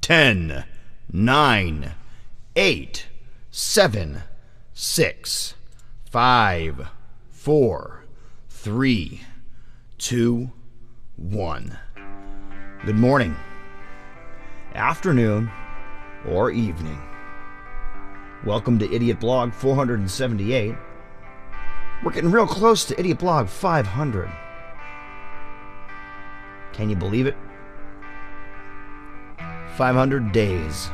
10, 9, 8, 7, 6, 5, 4, 3, 2, 1. Good morning, afternoon, or evening. Welcome to IdiOtBlog 478. We're getting real close to IdiOtBlog 500. Can you believe it? 500 days.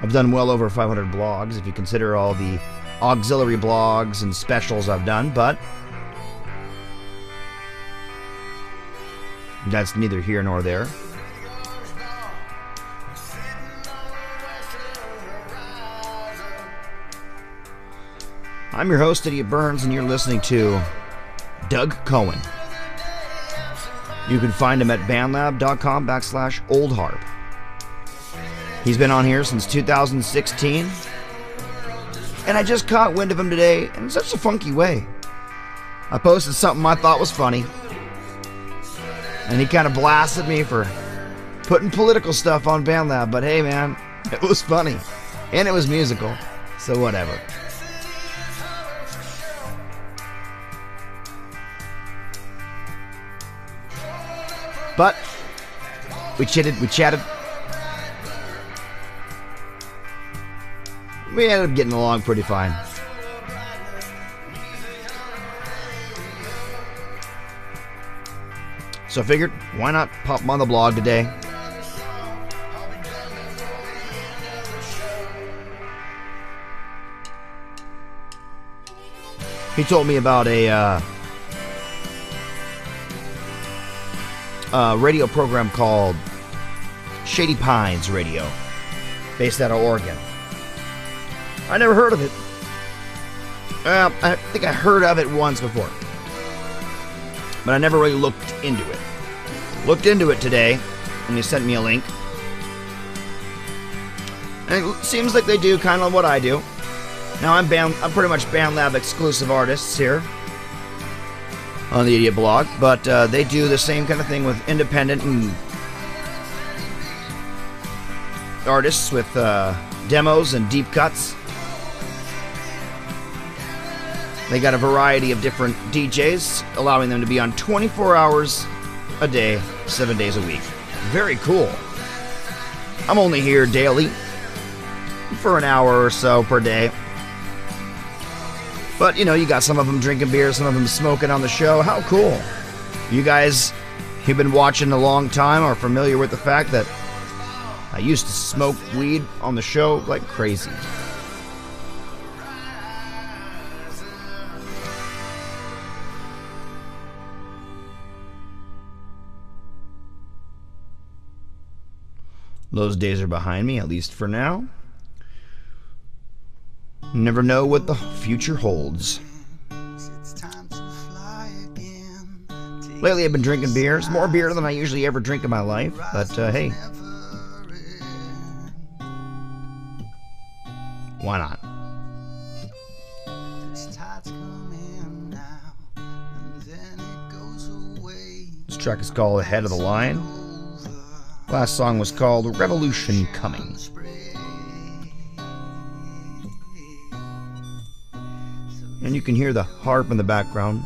I've done well over 500 blogs if you consider all the auxiliary blogs and specials I've done, but that's neither here nor there. I'm your host, Idiot Burns, and you're listening to Doug Cohen. You can find him at bandlab.com/oldharp. He's been on here since 2016, and I just caught wind of him today in such a funky way. I posted something I thought was funny, and he kind of blasted me for putting political stuff on BandLab, but hey man, it was funny, and it was musical, so whatever. But we chatted. We ended up getting along pretty fine. So I figured, why not pop him on the blog today? He told me about a radio program called Shady Pines Radio, based out of Oregon. I never heard of it. I think I heard of it once before, but I never really looked into it. Looked into it today, and he sent me a link. And it seems like they do kind of what I do. Now I'm pretty much BandLab exclusive artists here on the Idiot Blog, but they do the same kind of thing with independent and artists with demos and deep cuts. They got a variety of different DJs, allowing them to be on 24 hours a day, 7 days a week. Very cool. I'm only here daily for an hour or so per day. But, you know, you got some of them drinking beer, some of them smoking on the show. How cool. You guys who've been watching a long time are familiar with the fact that I used to smoke weed on the show like crazy. Those days are behind me, at least for now. Never know what the future holds. Lately I've been drinking beers, more beer than I usually ever drink in my life, but hey, why not? This track is called Ahead of the Line. Last song was called Revolution Coming. And you can hear the harp in the background.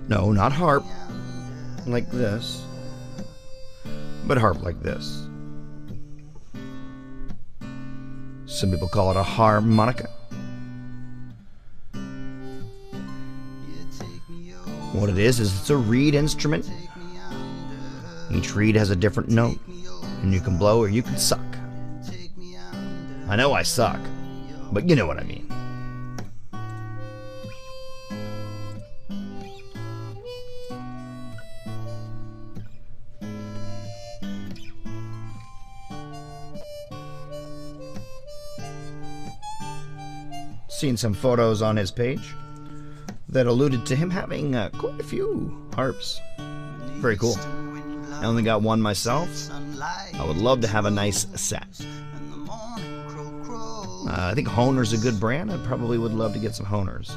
No, not harp like this, but harp like this. Some people call it a harmonica. What it is it's a reed instrument. Each reed has a different note, and you can blow or you can suck. I know I suck, but you know what I mean. Seen some photos on his page that alluded to him having quite a few harps. Very cool. I only got one myself. I would love to have a nice set. I think Hohner's a good brand. I probably would love to get some Hohners.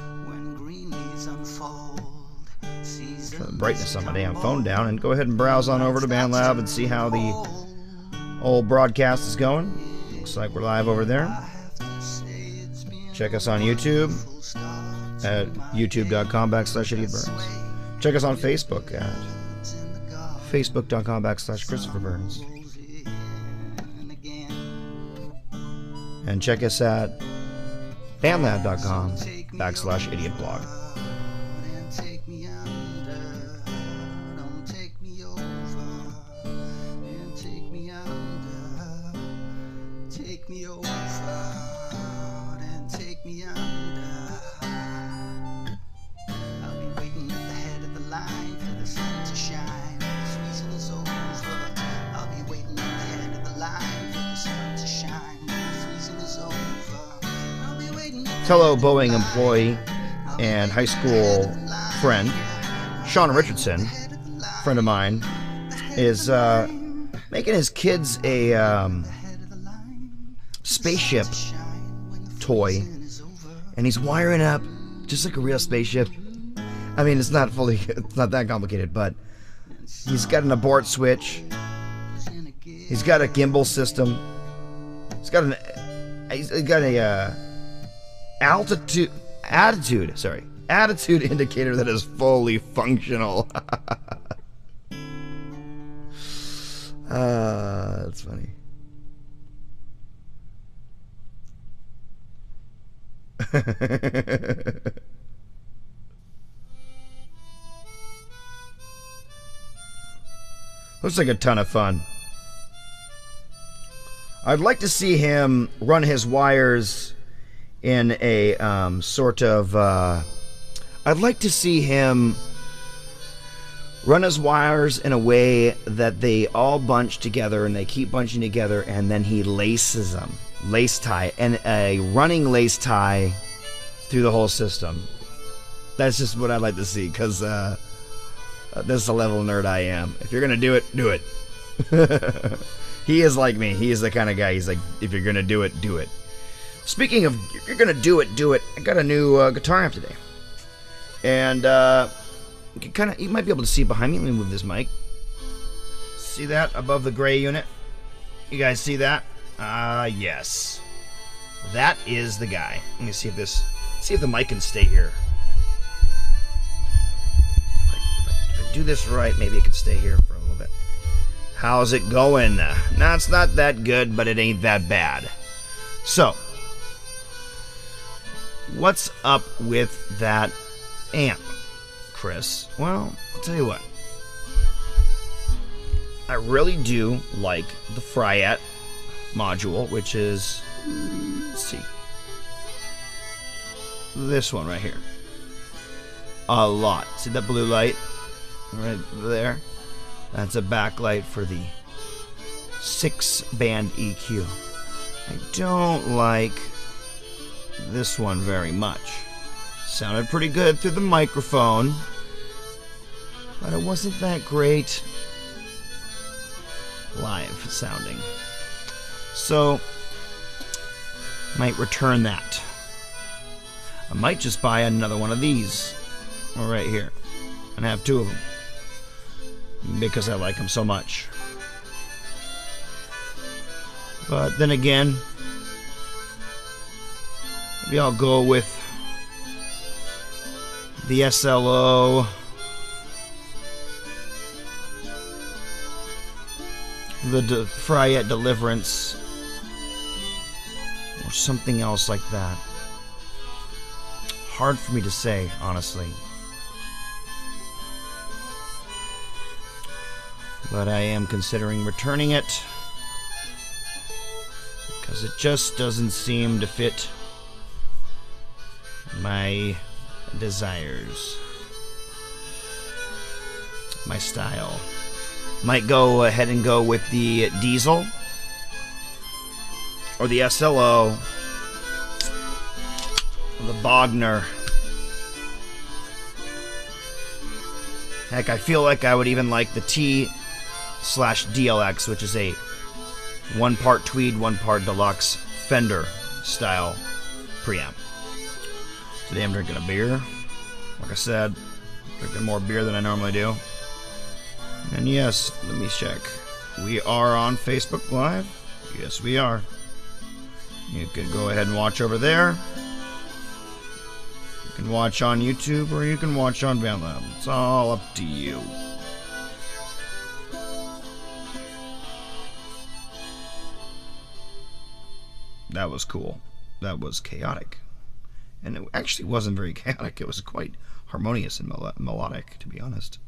turn the brightness on my damn phone down and go ahead and browse on over to BandLab and see how the old broadcast is going. Looks like we're live over there. Check us on YouTube at youtube.com/IdiotBurns. Check us on Facebook at facebook.com/Christopher Burns. And check us at bandlab.com/IdiotBlog. Fellow Boeing employee and high school friend Sean Richardson, friend of mine, is making his kids a spaceship toy, and he's wiring it up just like a real spaceship. I mean, it's not that complicated, but he's got an abort switch. He's got a gimbal system. He's got a attitude indicator that is fully functional. That's funny. Looks like a ton of fun. I'd like to see him run his wires in a sort of I'd like to see him run his wires in a way that they all bunch together and they keep bunching together, and then he laces them, lace tie, and a running lace tie through the whole system. That's just what I'd like to see, because this is the level of nerd I am. If you're gonna do it, do it. He is like me. He is the kind of guy. He's like, if you're gonna do it, do it. Speaking of, if you're gonna do it, do it. I got a new guitar amp today, and you might be able to see behind me. Let me move this mic. See that above the gray unit? You guys see that? Yes. That is the guy. Let me see if the mic can stay here. If I do this right, maybe it can stay here for a little bit. How's it going? No, it's not that good, but it ain't that bad. So, what's up with that amp, Chris? Well, I'll tell you what. I really do like the Fryette module, which is, let's see, this one right here. A lot. See that blue light right there? That's a backlight for the 6-band EQ. I don't like this one very much. Sounded pretty good through the microphone, but it wasn't that great live sounding. So, might return that. I might just buy another one of these right here and have two of them, because I like them so much. But then again, maybe I'll go with the SLO, the Fryette Deliverance, or something else like that. Hard for me to say, honestly. But I am considering returning it, because it just doesn't seem to fit my desires, my style. Might go ahead and go with the Diesel or the SLO or the Bogner. Heck, I feel like I would even like the T/DLX, which is a 1-part Tweed, 1-part Deluxe Fender style preamp. Today I'm drinking a beer. Like I said, Drinking more beer than I normally do. And yes, let me check. We are on Facebook Live. Yes, we are. You can go ahead and watch over there. You can watch on YouTube or you can watch on BandLab. It's all up to you. That was cool. That was chaotic. And it actually wasn't very chaotic. It was quite harmonious and melodic, to be honest.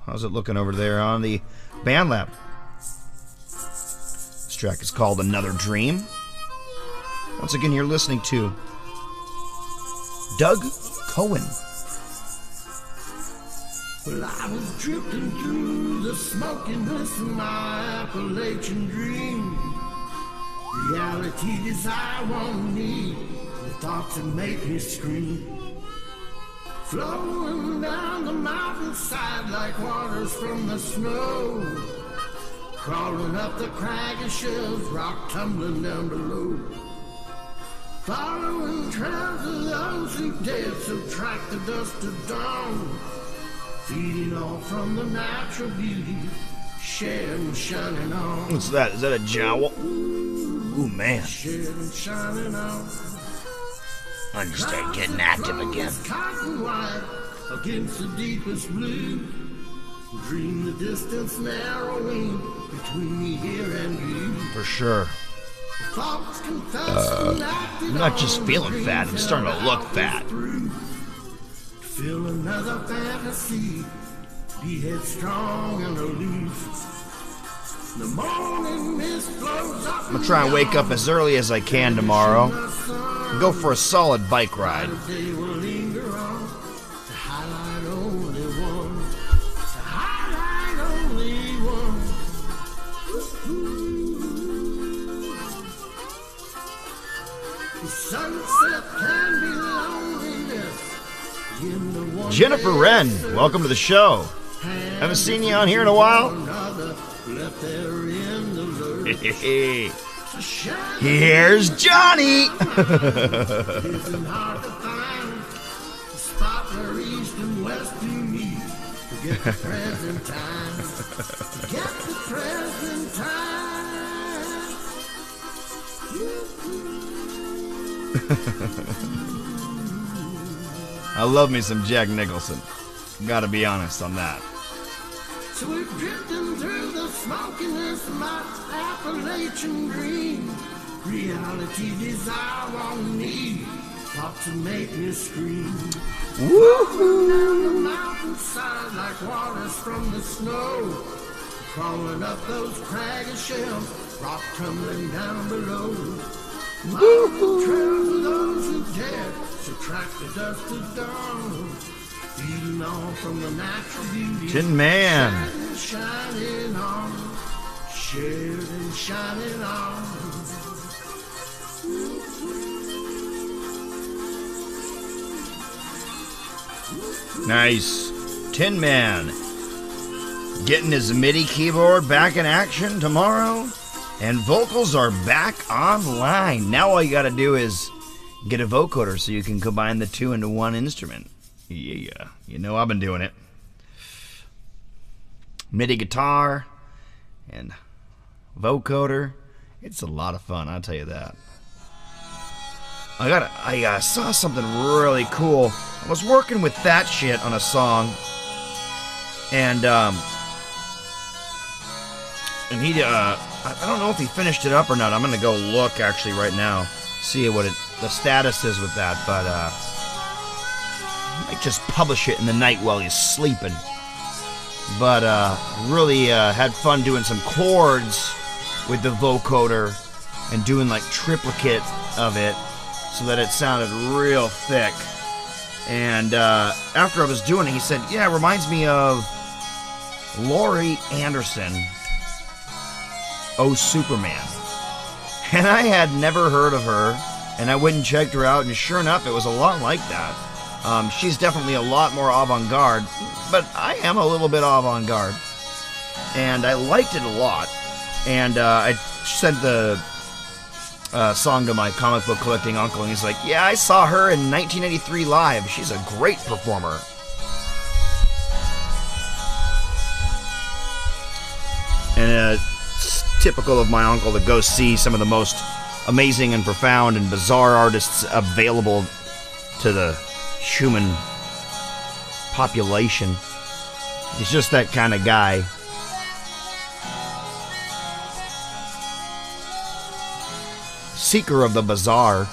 How's it looking over there on the BandLab? This track is called Another Dream. Once again, you're listening to Doug Cohen. Well, I was drifting through the smokiness of my Appalachian dream. Reality, desire, want, need, the thoughts that make me scream. Flowing down the mountainside like waters from the snow. Crawling up the craggy shelves, rock tumbling down below. Following trails of those who dare subtract the dust of dawn. Feeding off from the natural beauty, sharing, shining on. What's that? Is that a jowl? Ooh, man. Sharing, shining on. I just started getting active again. Cotton white against the deepest blue. Dream the distance narrowing between me here and you. For sure. I'm not just feeling fat, I'm starting to look fat. Feel another fantasy, be headstrong and aloof. The morning mist flows up. I'm gonna try and wake up as early as I can tomorrow and go for a solid bike ride. Sunset can be loneliness. Jennifer Wren, welcome to the show. Haven't seen you on here in a while. Here's Johnny. I love me some Jack Nicholson. Gotta be honest on that. So we're drifting through the smokiness of my Appalachian dream. Reality, desire, want, need, thoughts that make me scream. Woohoo! Down the mountainside like waters from the snow. Crawling up those craggy shelves, rock tumbling down below. Woohoo! Trails of those who dare subtract the dust of dawn. Feeding on from the natural beauty. Tin Man. Shining on. Shared and shining on. Nice. Tin Man. Getting his MIDI keyboard back in action tomorrow. And vocals are back online. Now all you gotta do is get a vocoder so you can combine the two into one instrument. Yeah, you know I've been doing it. MIDI guitar and vocoder. It's a lot of fun, I'll tell you that. I saw something really cool. I was working with that shit on a song, and he I don't know if he finished it up or not. I'm gonna go look actually right now, see what the status is with that, but I might just publish it in the night while he's sleeping. But really had fun doing some chords with the vocoder and doing like triplicate of it so that it sounded real thick. And after I was doing it, he said, yeah, it reminds me of Laurie Anderson, Oh Superman. And I had never heard of her, and I went and checked her out, and sure enough, it was a lot like that. She's definitely a lot more avant-garde, but I am a little bit avant-garde. And I liked it a lot. And I sent the song to my comic book collecting uncle, and he's like, yeah, I saw her in 1983 live. She's a great performer. And it's typical of my uncle to go see some of the most amazing and profound and bizarre artists available to the human population. He's just that kind of guy. Seeker of the bizarre.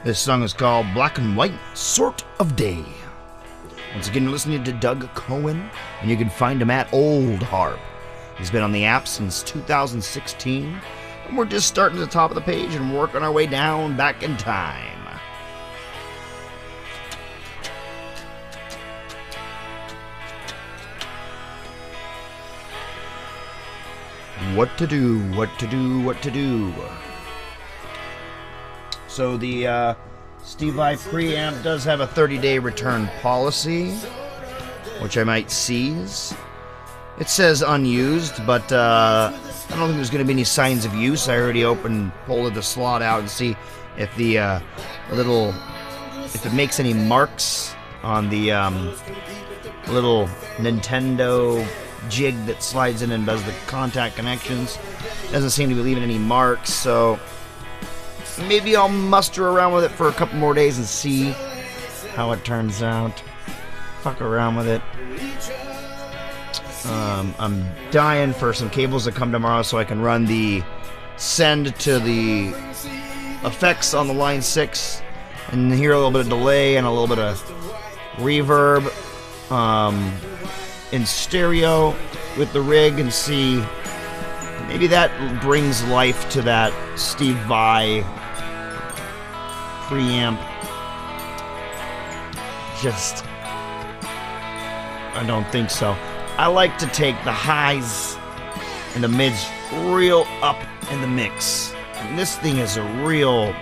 This song is called Black and White Sort of Day. Once again, you're listening to Doug Cohen, and you can find him at Old Harp. He's been on the app since 2016, and we're just starting at the top of the page and working our way down back in time. What to do, what to do, what to do. So the Steve Vai preamp does have a 30-day return policy, which I might seize. It says unused, but I don't think there's going to be any signs of use. I already pulled the slot out and see if the if it makes any marks on the little Nintendo jig that slides in and does the contact connections. Doesn't seem to be leaving any marks, so maybe I'll muster around with it for a couple more days and see how it turns out. Fuck around with it. I'm dying for some cables to come tomorrow so I can run the send to the effects on the line 6 and hear a little bit of delay and a little bit of reverb in stereo with the rig and see maybe that brings life to that Steve Vai preamp. Just, I don't think so. I like to take the highs and the mids real up in the mix. And this thing is a real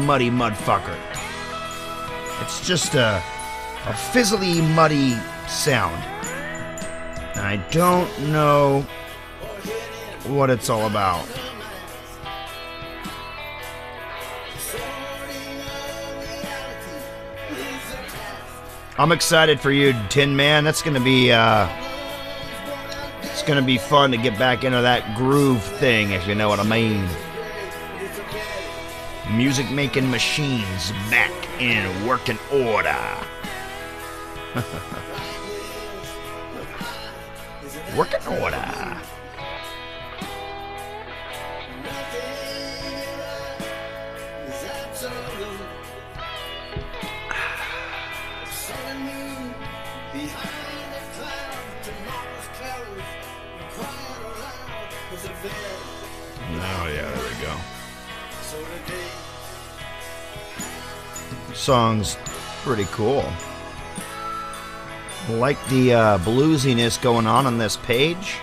muddy mudfucker. It's just a fizzly, muddy sound. And I don't know what it's all about. I'm excited for you, Tin Man. That's gonna be it's gonna be fun to get back into that groove thing, if you know what I mean. Music making machines back in working order. Working order. Oh yeah, there we go. Song's pretty cool. I like the bluesiness going on this page.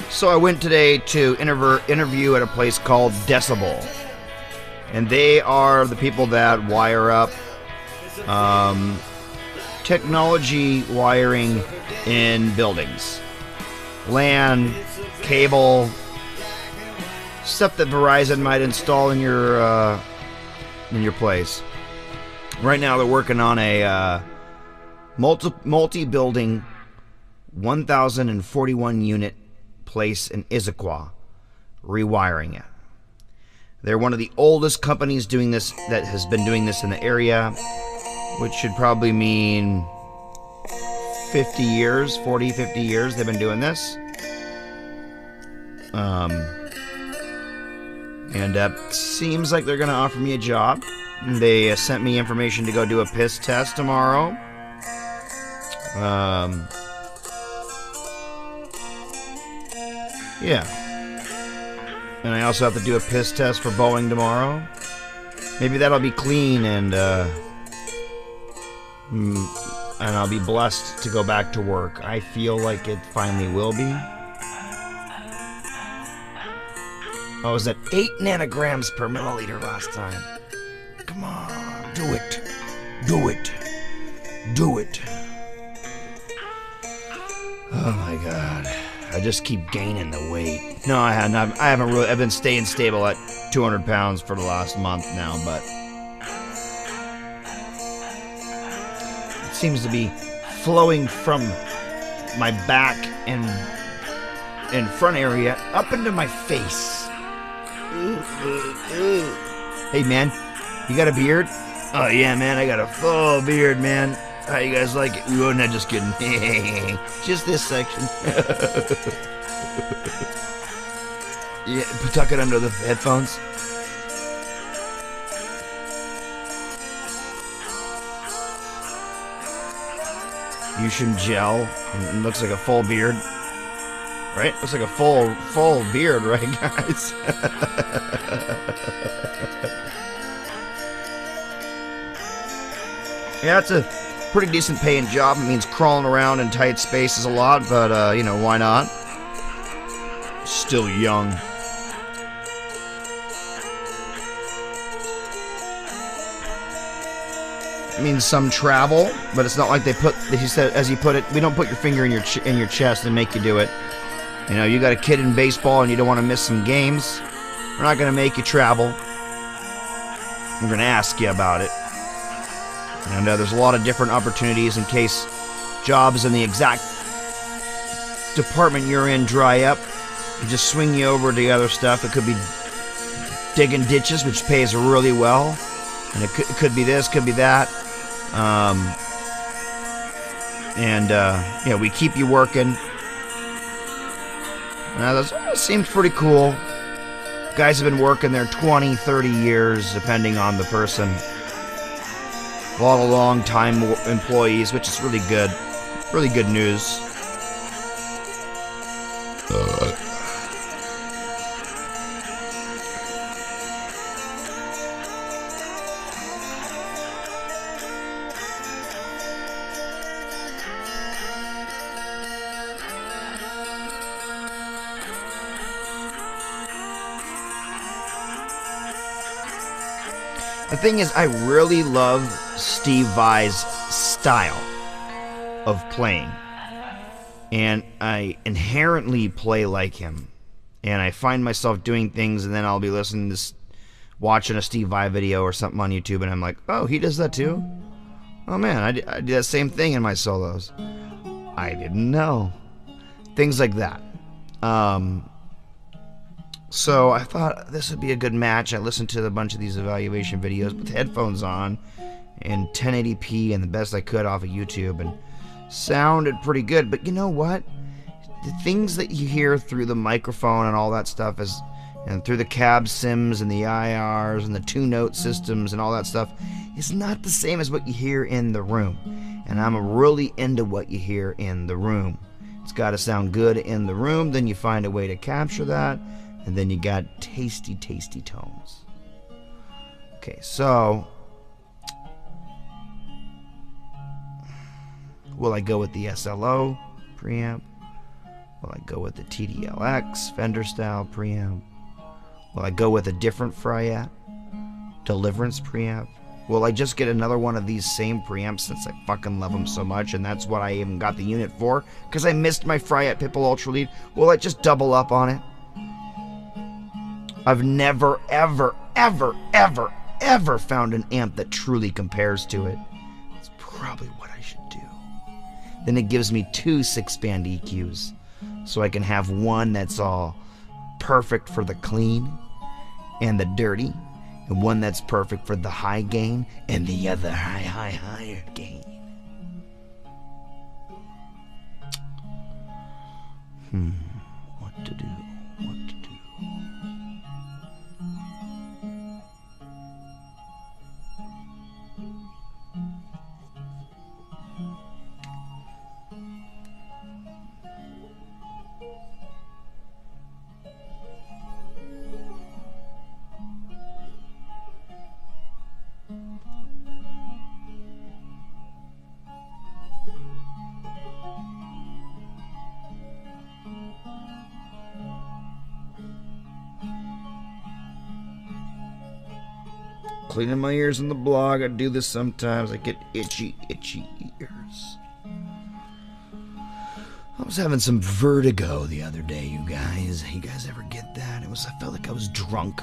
So I went today to interview at a place called Decibel, and they are the people that wire up technology wiring in buildings, LAN, cable, stuff that Verizon might install in your place. Right now they're working on a multi-building 1,041 unit place in Issaquah, rewiring it. They're one of the oldest companies doing this, that has been doing this in the area, which should probably mean 50 years, 40, 50 years they've been doing this. And seems like they're going to offer me a job. They sent me information to go do a piss test tomorrow. Yeah. And I also have to do a piss test for Boeing tomorrow. Maybe that'll be clean, and I'll be blessed to go back to work. I feel like it finally will be. Oh, it was at 8 nanograms per milliliter last time. Come on, do it. Do it. Do it. Oh my God. I just keep gaining the weight. No, I haven't really. I've been staying stable at 200 pounds for the last month now, but it seems to be flowing from my back and front area up into my face. Hey man, you got a beard? Oh yeah, man, I got a full beard, man. How you guys like it? Oh, not just kidding. Just this section. Yeah, tuck it under the headphones. Fusion gel. And it looks like a full beard. Right? Looks like a full beard, right, guys? Yeah, it's a pretty decent paying job. It means crawling around in tight spaces a lot, but you know, why not? Still young. It means some travel, but it's not like he said, as he put it, we don't put your finger in your chest and make you do it. You know, you got a kid in baseball and you don't want to miss some games. We're not going to make you travel. We're going to ask you about it. And there's a lot of different opportunities in case jobs in the exact department you're in dry up. You just swing you over to the other stuff. It could be digging ditches, which pays really well. And it could be this, could be that. Yeah, we keep you working. That seems pretty cool. Guys have been working there 20, 30 years, depending on the person. A lot of long-time employees, which is really good. Really good news. The thing is, I really love Steve Vai's style of playing. And I inherently play like him. And I find myself doing things, and then I'll be watching a Steve Vai video or something on YouTube, and I'm like, oh, he does that too? Oh man, I do that same thing in my solos. I didn't know. Things like that. So I thought this would be a good match. I listened to a bunch of these evaluation videos with headphones on, in 1080p and the best I could off of YouTube, and sounded pretty good. But you know what? The things that you hear through the microphone and all that stuff and through the cab sims and the IRs and the two-note systems and all that stuff is not the same as what you hear in the room. And I'm really into what you hear in the room. It's got to sound good in the room, then you find a way to capture that, and then you got tasty, tasty tones. Okay, so will I go with the SLO preamp? Will I go with the TDLX Fender style preamp? Will I go with a different Fryette Deliverance preamp? Will I just get another one of these same preamps since I fucking love them so much, and that's what I even got the unit for, because I missed my Fryette Pitbull Ultra Lead? Will I just double up on it? I've never, ever, ever, ever, ever found an amp that truly compares to it. It's probably what I should do. Then it gives me 2 6-band EQs, so I can have one that's all perfect for the clean and the dirty, and one that's perfect for the high gain and the other higher gain. What to do? What to do? Cleaning my ears on the blog. I do this sometimes. I get itchy ears. I was having some vertigo the other day, you guys. You guys ever get that? I felt like I was drunk,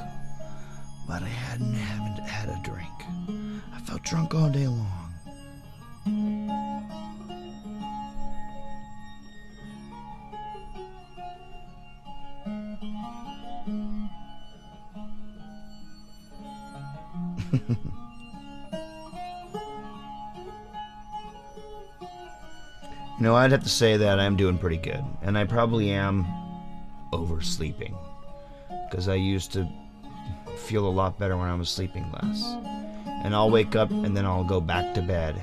but I haven't had a drink. I felt drunk all day long. You know, I'd have to say that I'm doing pretty good, and I probably am oversleeping, because I used to feel a lot better when I was sleeping less. And I'll wake up and then I'll go back to bed,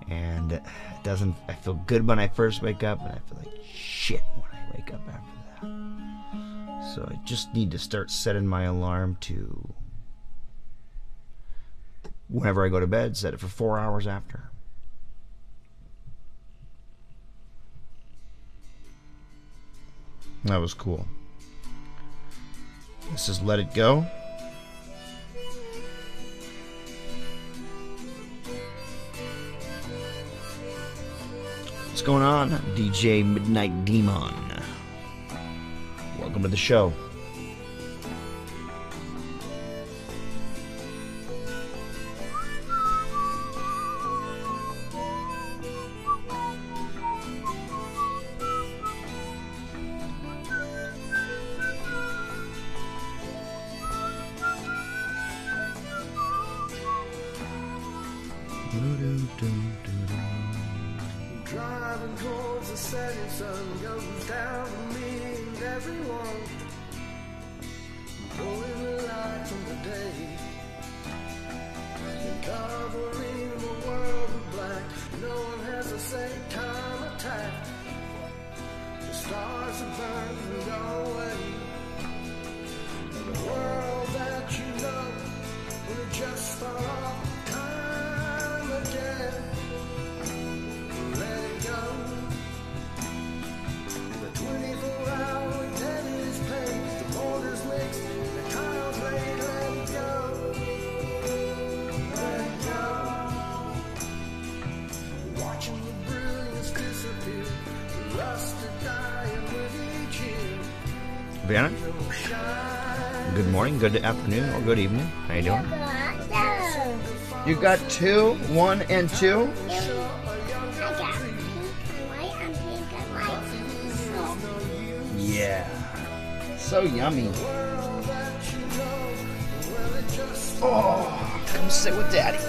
and I feel good when I first wake up, and I feel like shit when I wake up after that. So I just need to start setting my alarm to, whenever I go to bed, set it for 4 hours after. That was cool. This is Let It Go. What's going on, DJ Midnight Demon? Welcome to the show. Driving towards the setting sun goes down for me and everyone. Pulling the light from the day, covering the world with black. No one has the same time attack. The stars have burned and gone away. And the world that you know will just fall off time again. Let it go. The 24-hour debt is paid. The borders mixed, the tiles laid. Let it go. Let it go. Watching the brilliance disappear. The lust of dying with each year. Vanna? Good morning, good afternoon, or good evening. How you doing? You got 2, 1 and 2? I got pink and white and pink and white. Yeah. So yummy. Oh, come sit with Daddy.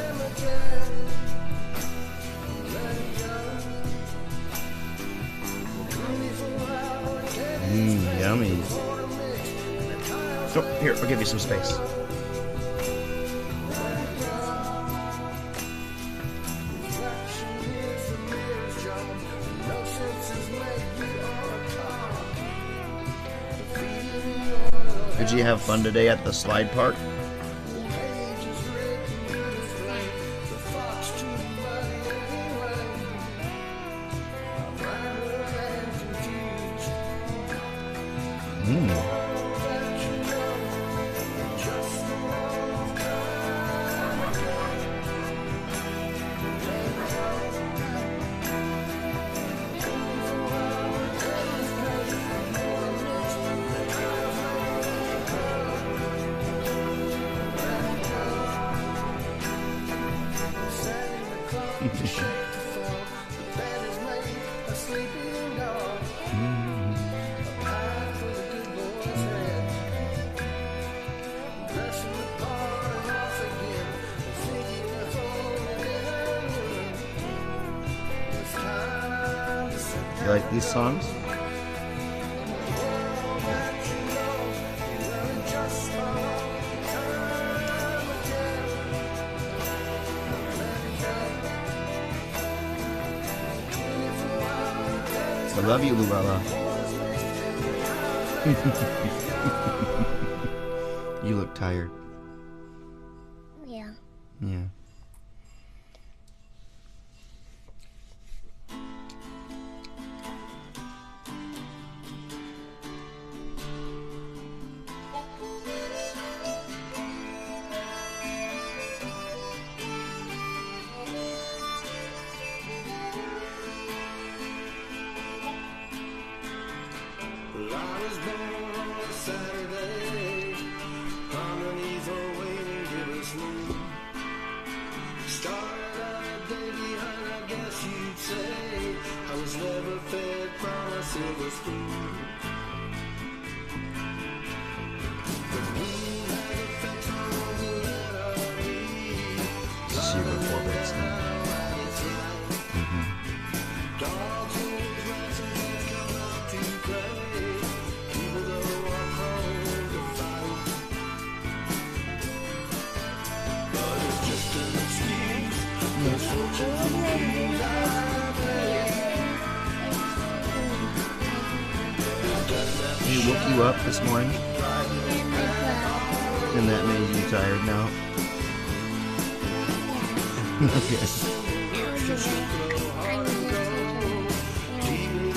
Yummy. Oh, here, I'll give you some space. Did you have fun today at the slide park? You like these songs? I love you, Luella. You look tired. Yeah. Yeah. Well, I was born on a Saturday, underneath a waiting gibbous moon. Started out a day behind, I guess you'd say. I was never fed from a silver spoon. The moon had effects on the enemy. This is your 4 bits now. Dogs and rats and men come out to play. People don't walk home to fight. But it's just an excuse. Misfortune for He woke you up this morning, and that made you tired now.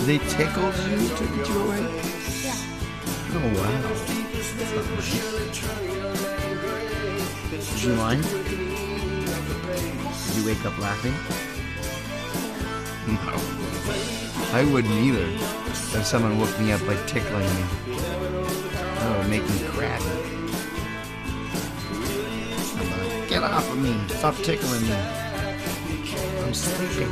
They tickled you, took you away? Yeah. Oh, wow. Did you mind? Did you wake up laughing? No. I wouldn't either. If someone woke me up by tickling me. That would make me crabby. I'm like, get off of me. Stop tickling me. I'm sleeping.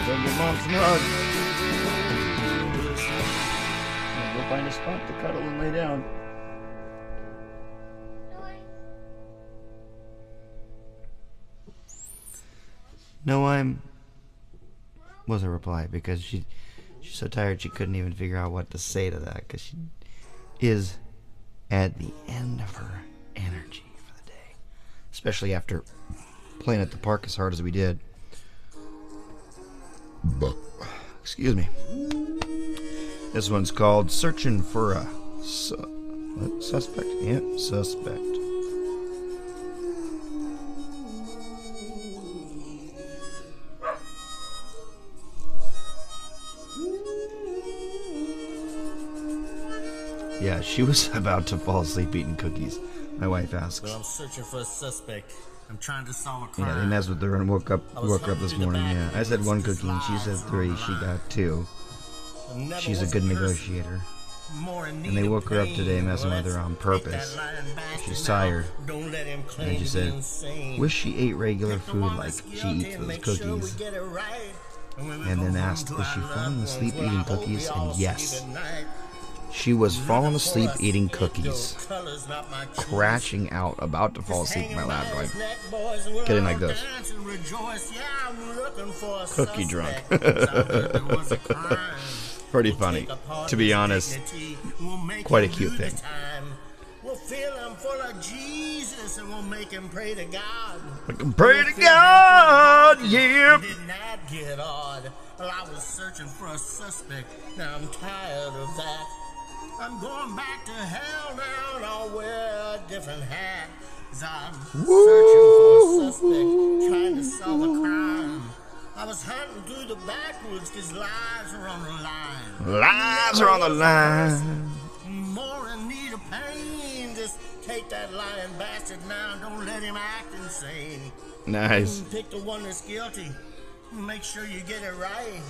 Go give Mom some hugs. Go find a spot to cuddle and lay down. No, was a reply because she's so tired she couldn't even figure out what to say to that because she is at the end of her energy for the day, especially after playing at the park as hard as we did. Excuse me. This one's called Searching for a Suspect. Yep, suspect. Yeah, she was about to fall asleep eating cookies. My wife asks. Well, I'm searching for a suspect. I'm trying to solve a crime. Yeah, they messed with her and woke up this morning. Yeah, I said 1 cookie and she said 3. She got 2. She's a good negotiator. And they woke her up today messing with her on purpose. She's tired. And she said, wish she ate regular food like she eats those cookies. And then asked, is she falling asleep eating cookies? And yes. She was falling asleep eating cookies, crashing out, about to fall asleep in my lap, going, getting like this. Cookie drunk. Pretty funny. To be honest, quite a cute thing. We'll fill him full of Jesus and we'll make him pray to God. Make him pray to God, yeah. Didn't that get odd? Well, I was searching for a suspect. Now I'm tired of that. I'm going back to hell now and I'll wear a different hat. 'Cause I'm searching for a suspect, trying to solve a crime. I was hunting through the backwoods 'cause lives are on the line. Lives are on the line. More in need of pain. Just take that lying bastard now. Don't let him act insane. Nice. Pick the one that's guilty. Make sure you get it right.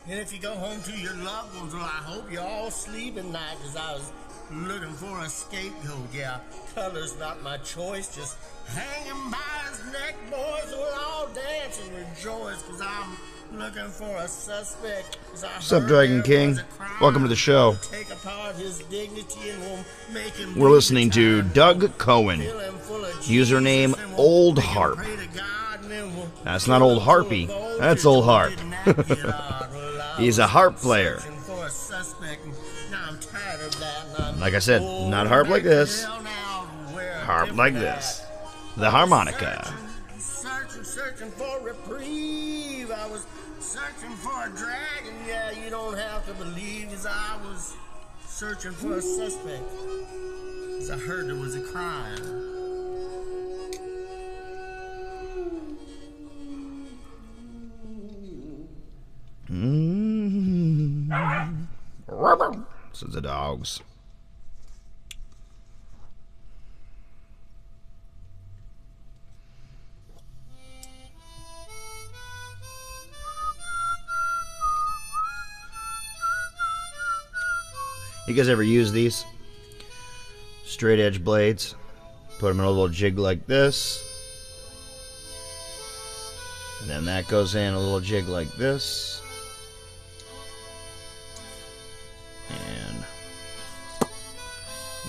And if you go home to your loved ones, well, I hope you all sleep at night, 'cause I was looking for a scapegoat. Yeah, color's not my choice, just hang him by his neck, boys. We'll all dance and rejoice, 'cause I'm looking for a suspect. What's up, Dragon King? Welcome to the show. Take apart his dignity and we'll make him. We're listening to Doug Cohen. Username Old Harp. That's not Old Harpy. That's Old Harp. He's a harp player. Like I said, not harp like this. Harp like this. The harmonica. Searching for reprieve. I was searching for a dragon. Yeah, you don't have to believe, as I was searching for a suspect. As I heard there was a crime. Says the dogs. You guys ever use these? Straight edge blades. Put them in a little jig like this. And then that goes in a little jig like this.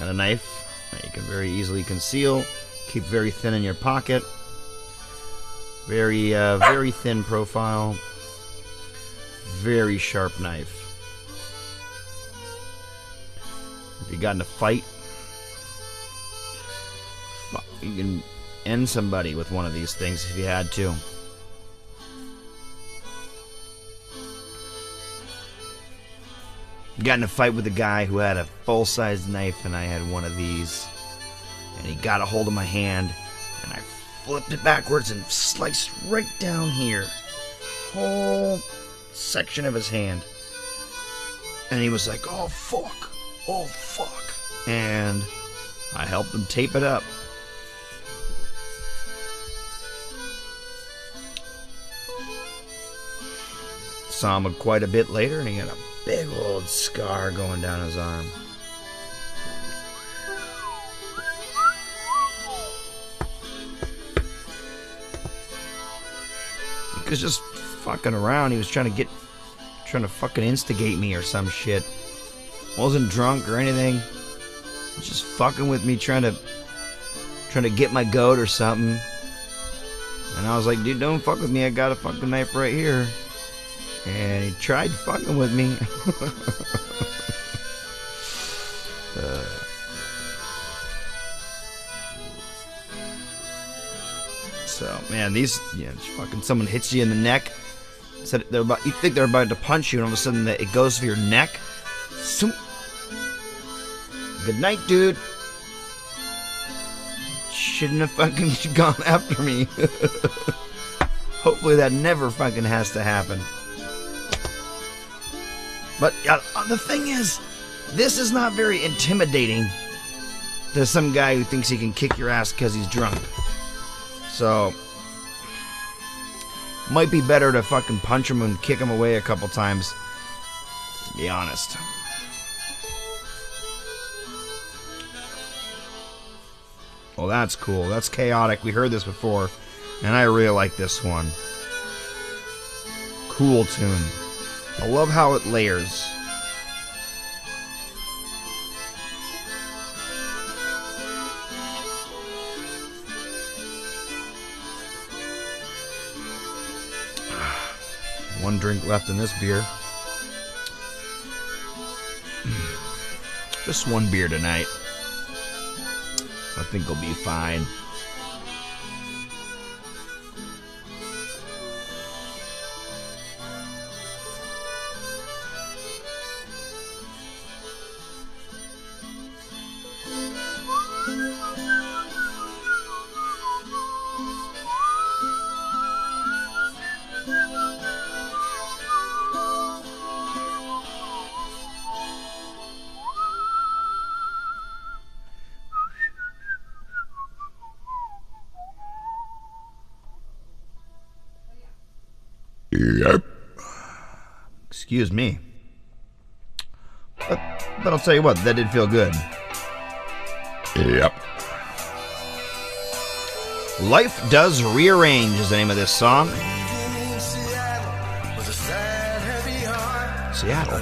And a knife that you can very easily conceal. Keep very thin in your pocket. Very thin profile. Very sharp knife. If you got in a fight, you can end somebody with one of these things if you had to. Got in a fight with a guy who had a full-size knife, and I had one of these. And he got a hold of my hand, and I flipped it backwards and sliced right down here. Whole section of his hand. And he was like, oh fuck, oh fuck. And I helped him tape it up. Saw him quite a bit later, and he had a big old scar going down his arm. was just fucking around. He was trying to fucking instigate me or some shit. Wasn't drunk or anything. He was just fucking with me, trying to get my goat or something. And I was like, dude, don't fuck with me. I got a fucking knife right here. And he tried fucking with me. So, man, these, fucking someone hits you in the neck. Said you think they're about to punch you, and all of a sudden it goes for your neck. Good night, dude. Shouldn't have fucking gone after me. Hopefully that never fucking has to happen. But the thing is, this is not very intimidating to some guy who thinks he can kick your ass because he's drunk. So, might be better to fucking punch him and kick him away a couple times, to be honest. Well, that's cool. That's chaotic. We heard this before, and I really like this one. Cool tune. I love how it layers. One drink left in this beer. Just one beer tonight. I think we'll be fine. Yep. Excuse me. But I'll tell you what, that did feel good. Yep. Life Does Rearrange is the name of this song. Seattle.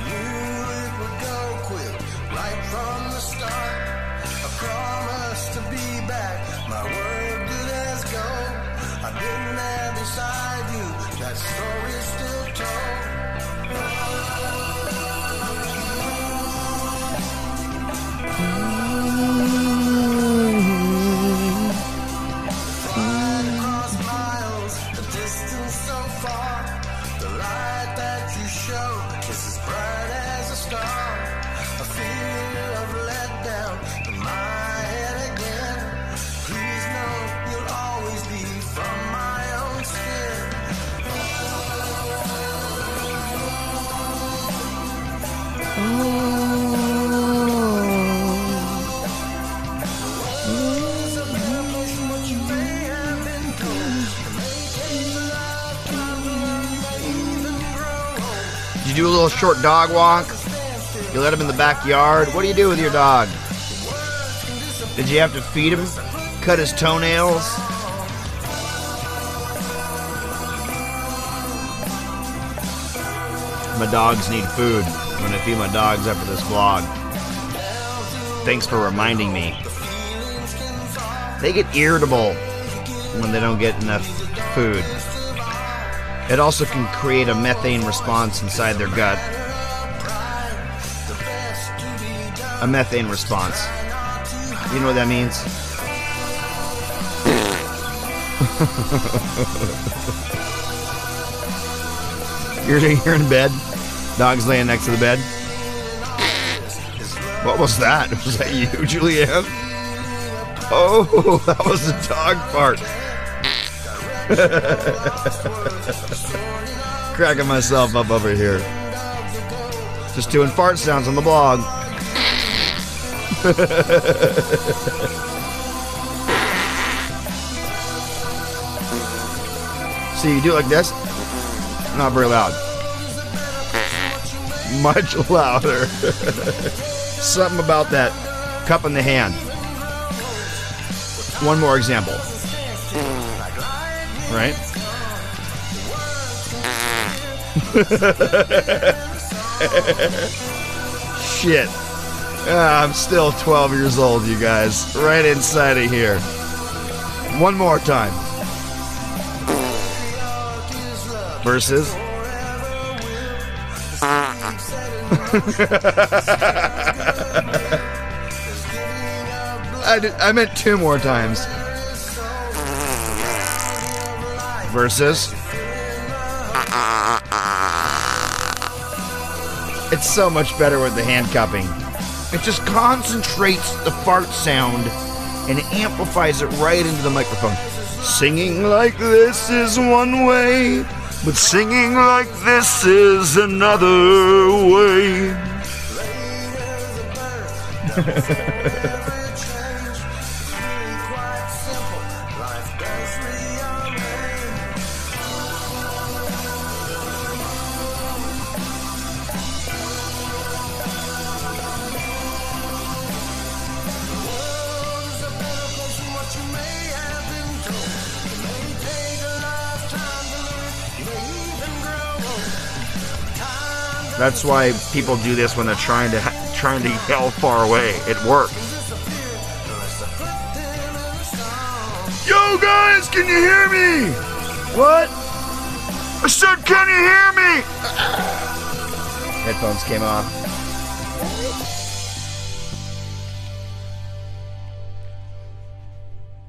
You do a little short dog walk. You let him in the backyard. What do you do with your dog? Did you have to feed him? Cut his toenails? My dogs need food. I'm gonna feed my dogs after this vlog. Thanks for reminding me. They get irritable when they don't get enough food. It also can create a methane response inside their gut. A methane response. You know what that means? You're in bed. Dog's laying next to the bed. What was that? Was that you, Julianne? Oh, that was a dog fart. Cracking myself up over here. Just doing fart sounds on the blog. See, you do it like this. Not very loud. Much louder. Something about that cup in the hand. One more example. Right? Shit. I'm still 12 years old, you guys. Right inside of here. One more time. Versus. I meant 2 more times. Versus. It's so much better with the hand cupping. It just concentrates the fart sound and it amplifies it right into the microphone. Singing like this is one way, but singing like this is another way. That's why people do this when they're trying to yell far away. It works. Yo guys, can you hear me? What? I said, can you hear me? Headphones came off.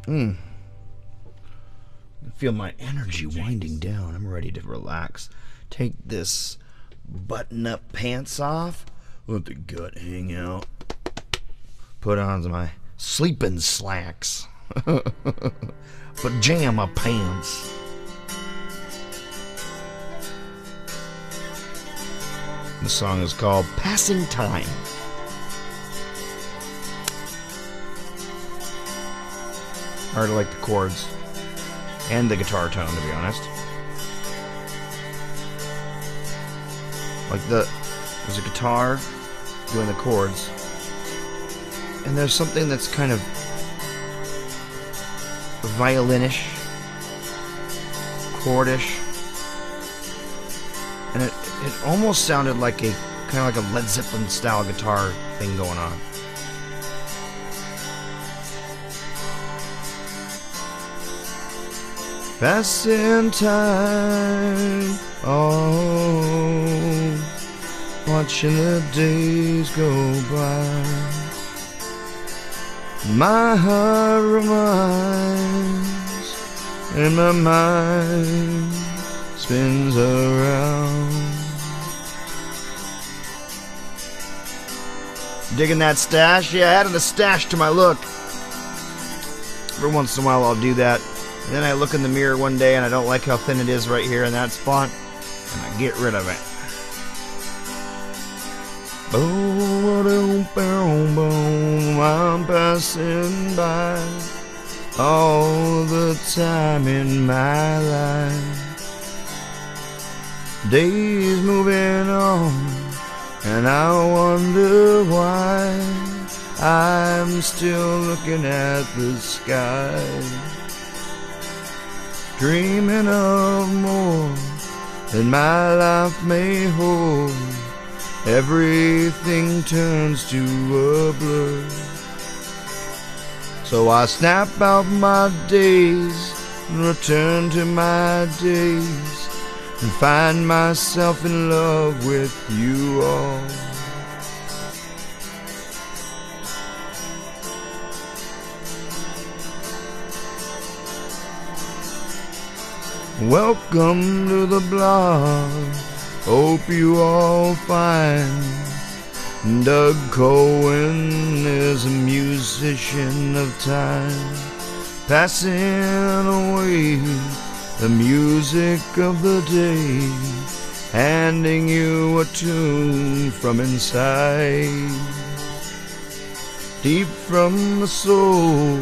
I feel my energy winding down. I'm ready to relax. Take this button-up pants off, let the gut hang out, put on my sleeping slacks, pajama pants. The song is called Passing Time. I already like the chords and the guitar tone, to be honest. Like there's a guitar doing the chords, and there's something that's kind of violinish, chordish, and it almost sounded like a kind of like a Led Zeppelin style guitar thing going on. Passing time, oh, watching the days go by. My heart reminds, and my mind spins around. Digging that stash? Yeah, I added a stash to my look. Every once in a while I'll do that. And then I look in the mirror one day and I don't like how thin it is right here in that spot, and I get rid of it. Boom, boom, boom, I'm passing by all the time in my life. Days moving on, and I wonder why I'm still looking at the sky, dreaming of more than my life may hold. Everything turns to a blur, so I snap out my days and return to my days and find myself in love with you all. Welcome to the blog. Hope you all find Doug Cohen is a musician of time, passing away the music of the day, handing you a tune from inside, deep from the soul.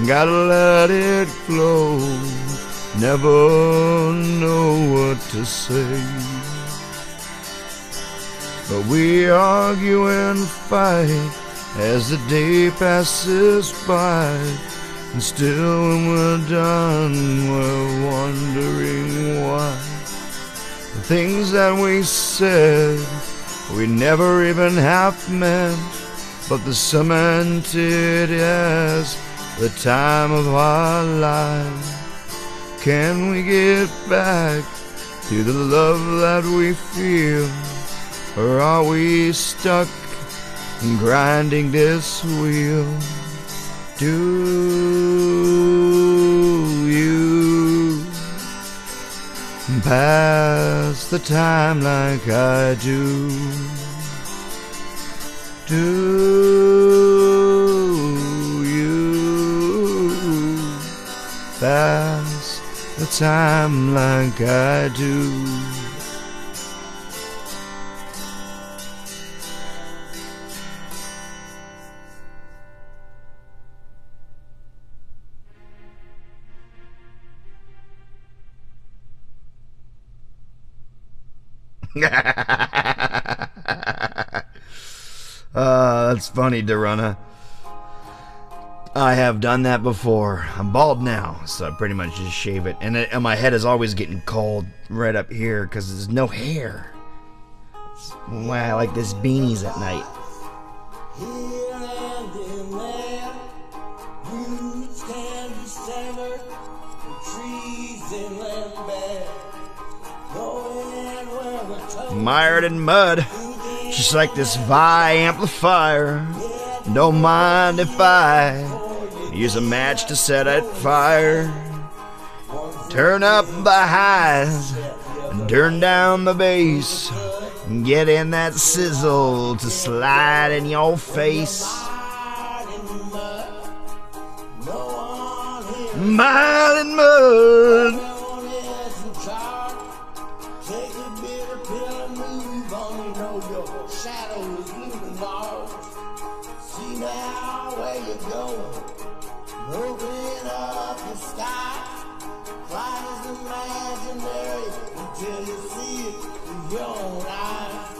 Gotta let it flow. Never know what to say, but we argue and fight as the day passes by, and still when we're done we're wondering why The things that we said we never even half meant, but the cemented as the time of our life. Can we get back to the love that we feel, or are we stuck grinding this wheel? Do you pass the time like I do? Do you pass the time like I do? That's funny, Durana. I have done that before. I'm bald now, so I pretty much just shave it. And my head is always getting cold right up here because there's no hair. That's why I like this beanies at night. Here and in there, roots can be severed, trees inland bare, going where the toe Mired in mud, just like this Vi amplifier. Don't mind if I use a match to set it fire. Turn up the highs and turn down the bass. Get in that sizzle to slide in your face. Mile in mud. take a bitter pill and move on. You know your shadow is moving hard. See now where you're going. Open up the sky. Flight is imaginary until you see it with your own eyes.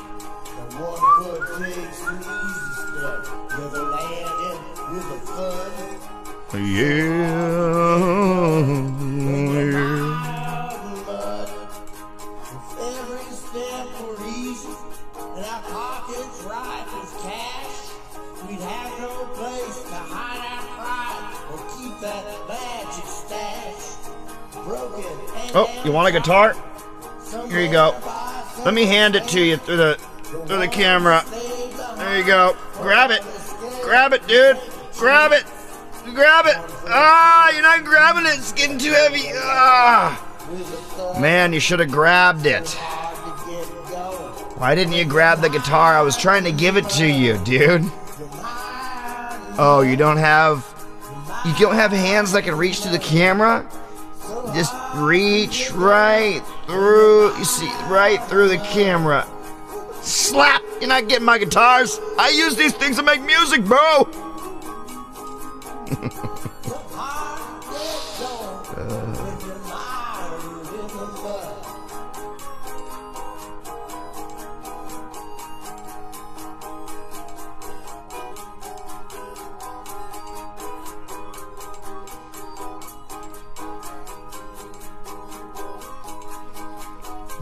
And 1 foot takes an easy step. With a landing, with a thud. Yeah. Every step were easy, and our pockets right with cash. We'd have no place to hide our pride or keep that magic stash. Broken and Oh, you want a guitar? Here you go. Let me hand it to you through the camera. There you go. Grab it. Grab it, dude. Grab it. Grab it. Ah, you're not grabbing it. It's getting too heavy. Ah. Man, you should have grabbed it. Why didn't you grab the guitar? I was trying to give it to you, dude. Oh, you don't have hands that can reach to the camera? Just reach right through, you see, right through the camera. Slap! You're not getting my guitars. I use these things to make music, bro.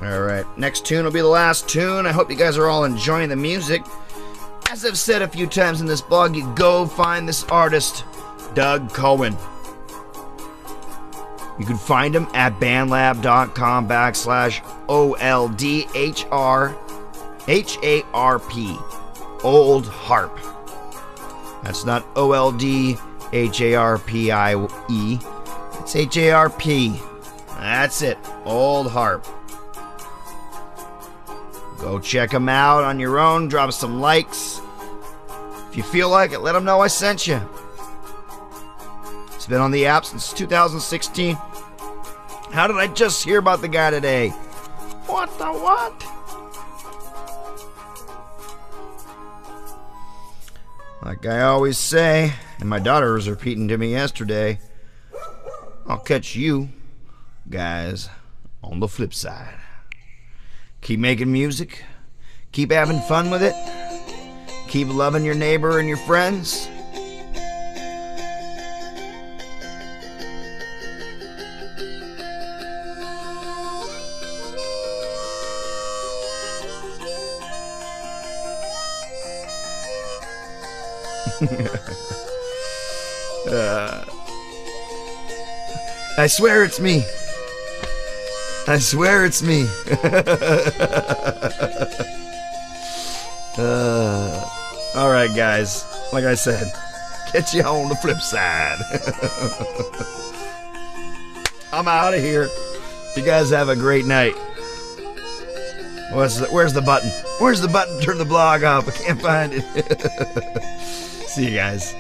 Alright, next tune will be the last tune. I hope you guys are all enjoying the music. As I've said a few times in this blog, you go find this artist, Doug Cohen. You can find him at bandlab.com/OLDHRHARP. Old Harp. That's not OLDHARPIE. It's HARP. That's it. Old Harp. Go check them out on your own. Drop some likes. If you feel like it, let them know I sent you. It's been on the app since 2016. How did I just hear about the guy today? What the what? Like I always say, and my daughter was repeating to me yesterday, I'll catch you guys on the flip side. Keep making music. Keep having fun with it. Keep loving your neighbor and your friends. I swear it's me. I swear it's me. All right, guys. Like I said, catch you on the flip side. I'm out of here. You guys have a great night. Where's the button? Where's the button to turn the blog off? I can't find it. See you guys.